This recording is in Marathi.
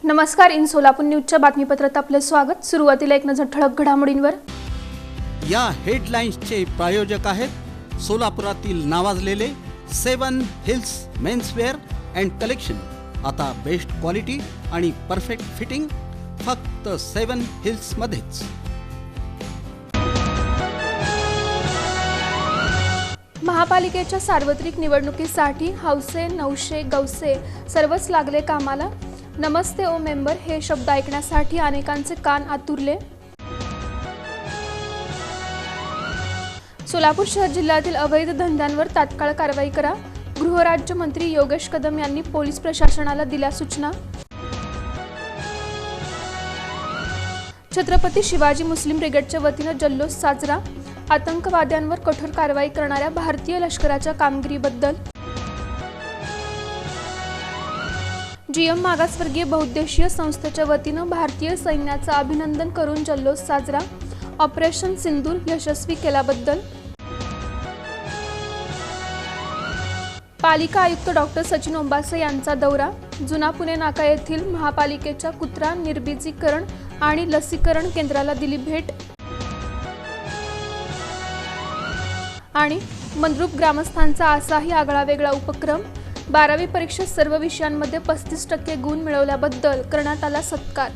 नमस्कार. इन सोलापूर न्यूजच्या बातमीपत्रात आपले स्वागत. सुरुवातीला एक नजर ठळक घडामोडींवर. या हेडलाईन्सचे प्रायोजक आहेत सोलापुरातील नावाजलेले 7 हिल्स मेन्सवेअर अँड कलेक्शन. आता बेस्ट क्वालिटी आणि परफेक्ट फिटिंग फक्त 7 हिल्स मध्येच. महापालिकेच्या सार्वत्रिक निवडणुकीसाठी हौसे नवशे गौसे सर्वच लागले कामाला. नमस्ते ओ मेंबर हे शब्द ऐकण्यासाठी अनेकांचे कान आतुरले. सोलापूर शहर जिल्ह्यातील अवैध धंद्यांवर तात्काळ कारवाई करा. गृहराज्यमंत्री योगेश कदम यांनी पोलीस प्रशासनाला दिल्या सूचना. छत्रपती शिवाजी मुस्लिम ब्रिगेडच्या वतीनं जल्लोष साजरा. आतंकवाद्यांवर कठोर कारवाई करणाऱ्या भारतीय लष्कराच्या कामगिरीबद्दल. जीएम मागासवर्गीय बहुउद्देशीय संस्थेच्या वतीनं भारतीय सैन्याचं अभिनंदन करून जल्लोष साजरा. ऑपरेशन सिंदूर यशस्वी केल्याबद्दल. पालिका आयुक्त डॉक्टर सचिन ओंबासे यांचा दौरा. जुना पुणे नाका येथील महापालिकेच्या कुत्रा निर्बीजीकरण आणि लसीकरण केंद्राला दिली भेट. आणि मंद्रुप ग्रामस्थांचा असाही आगळा वेगळा उपक्रम. 12वी परीक्षेत सर्व विषयांमध्ये 35% गुण मिळवल्याबद्दल करण्यात आला सत्कार.